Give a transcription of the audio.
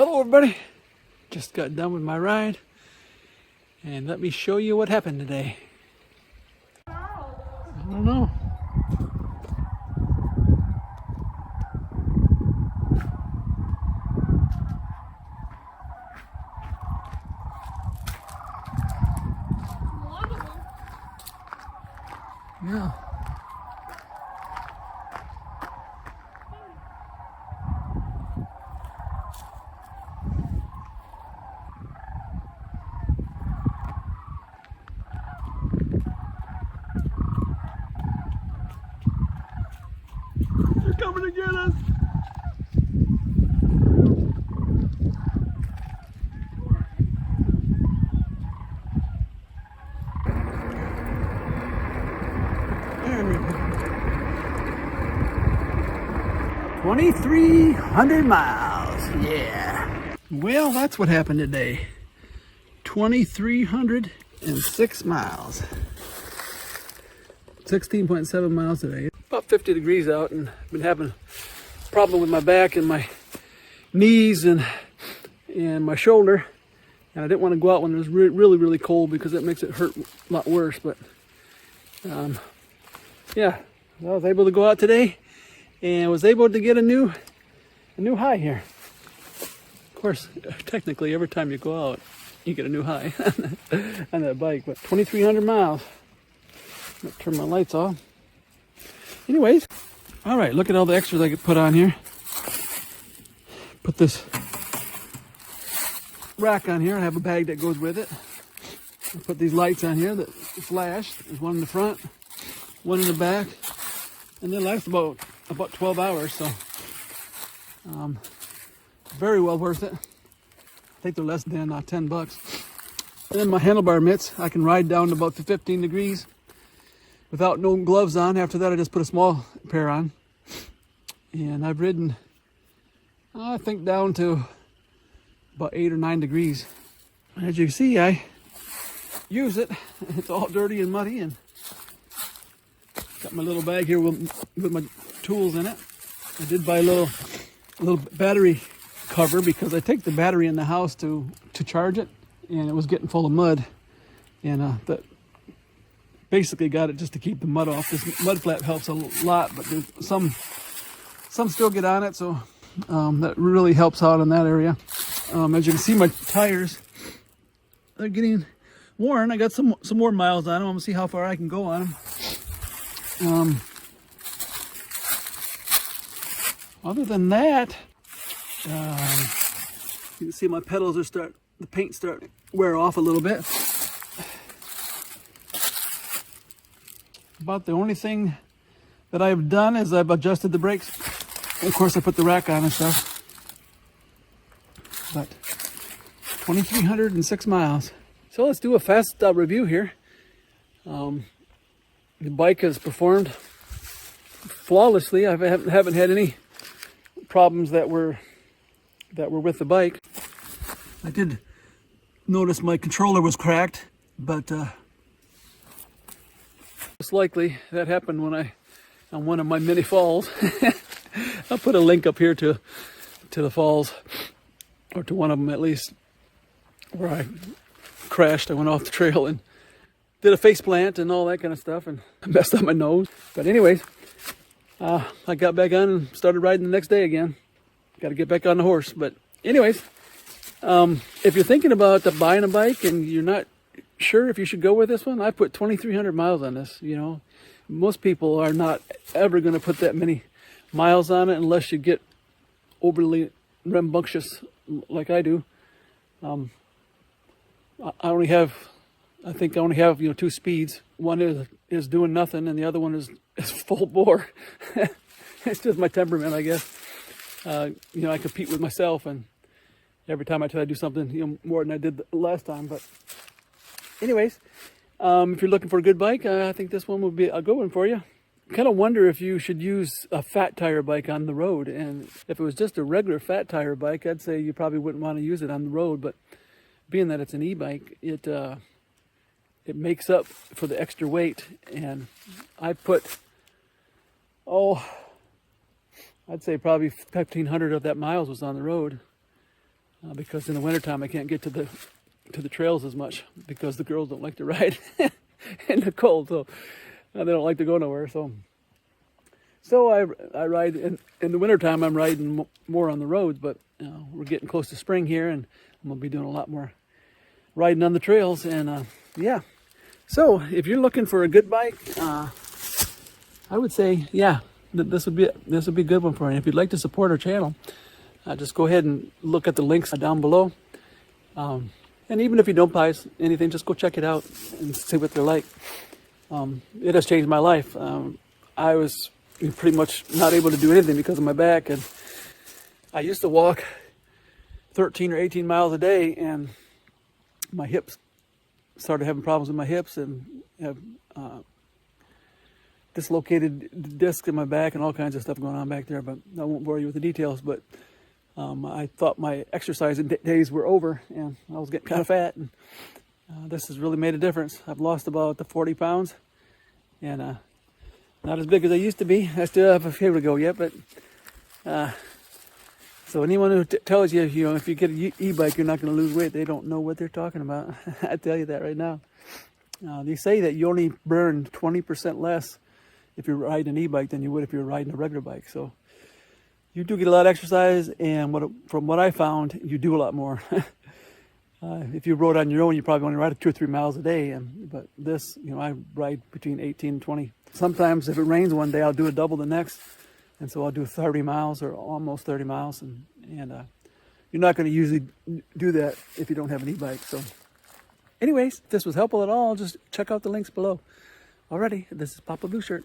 Hello everybody, just got done with my ride and let me show you what happened today. I don't know. Yeah. They're coming to get us. There we go. 2,300 miles. Yeah. Well, that's what happened today. 2,306 miles. 16.7 miles today. About 50 degrees out, and I've been having a problem with my back and my knees and my shoulder. And I didn't want to go out when it was really cold because it makes it hurt a lot worse. But yeah, I was able to go out today and was able to get a new high here. Of course, technically, every time you go out, you get a new high on that bike. But 2,300 miles. I'm gonna turn my lights off. Anyways, all right, look at all the extras I could put on here. Put this rack on here. I have a bag that goes with it. I put these lights on here that flash. There's one in the front, one in the back, and they last about 12 hours. So very well worth it. I think they're less than $10. And then my handlebar mitts, I can ride down to about 15 degrees without no gloves on. After that, I just put a small pair on. And I've ridden, I think, down to about 8 or 9 degrees. As you can see, I use it. It's all dirty and muddy, and got my little bag here with my tools in it. I did buy a little battery cover because I take the battery in the house to charge it, and it was getting full of mud. And that basically got it just to keep the mud off. This mud flap helps a lot, but there's some still get on it, so that really helps out in that area. As you can see, my tires, they're getting worn. I got some more miles on them. I'm gonna see how far I can go on them. Other than that, you can see my pedals the paint starting to wear off a little bit. About the only thing that I've done is I've adjusted the brakes. Of course, I put the rack on and stuff. But 2,306 miles. So let's do a fast review here. The bike has performed flawlessly. I haven't had any problems that were with the bike. I did notice my controller was cracked, but most likely that happened on one of my many falls. I'll put a link up here to the falls, or to one of them at least, where I crashed. I went off the trail and did a face plant and all that kind of stuff, and messed up my nose. But anyways, I got back on and started riding the next day again. Got to get back on the horse. But anyways, if you're thinking about buying a bike and you're not sure if you should go with this one, I put 2,300 miles on this. You know, most people are not ever going to put that many miles on it unless you get overly rambunctious like I do. I think I only have 2 speeds. One is doing nothing, and the other one is full bore. It's just my temperament, I guess. I compete with myself, and every time I try to do something more than I did the last time. But anyways, if you're looking for a good bike, I think this one would be a good one for you. Kind of wonder if you should use a fat tire bike on the road. And if it was just a regular fat tire bike, I'd say you probably wouldn't want to use it on the road. But being that it's an e-bike, it makes up for the extra weight. And I put, I'd say probably 1,500 of that miles was on the road. because in the wintertime I can't get to the trails as much because the girls don't like to ride in the cold, so they don't like to go nowhere. So I ride in the wintertime. I'm riding more on the roads, but we're getting close to spring here, and I'm gonna be doing a lot more riding on the trails. And yeah, so if you're looking for a good bike, I would say this would be a good one for you. If you'd like to support our channel, just go ahead and look at the links down below. And even if you don't buy anything, just go check it out and see what they're like. It has changed my life. I was pretty much not able to do anything because of my back, and I used to walk 13 or 18 miles a day, and my hips started having problems with my hips, and have dislocated discs in my back and all kinds of stuff going on back there, but I won't bore you with the details. But I thought my exercising days were over, and I was getting kind of fat, and this has really made a difference. I've lost about 40 pounds, and not as big as I used to be. I still have a few to go yet, but so anyone who tells you, if you get an e-bike, you're not going to lose weight, they don't know what they're talking about. I tell you that right now. They say that you only burn 20% less if you're riding an e-bike than you would if you're riding a regular bike. So you do get a lot of exercise, and from what I found, you do a lot more. If you rode on your own, you probably only ride 2 or 3 miles a day. But this, I ride between 18 and 20. Sometimes if it rains one day, I'll do a double the next. And so I'll do 30 miles or almost 30 miles. And you're not going to usually do that if you don't have an e-bike. So anyways, if this was helpful at all, just check out the links below. Alrighty, this is Papa Blue Shirt.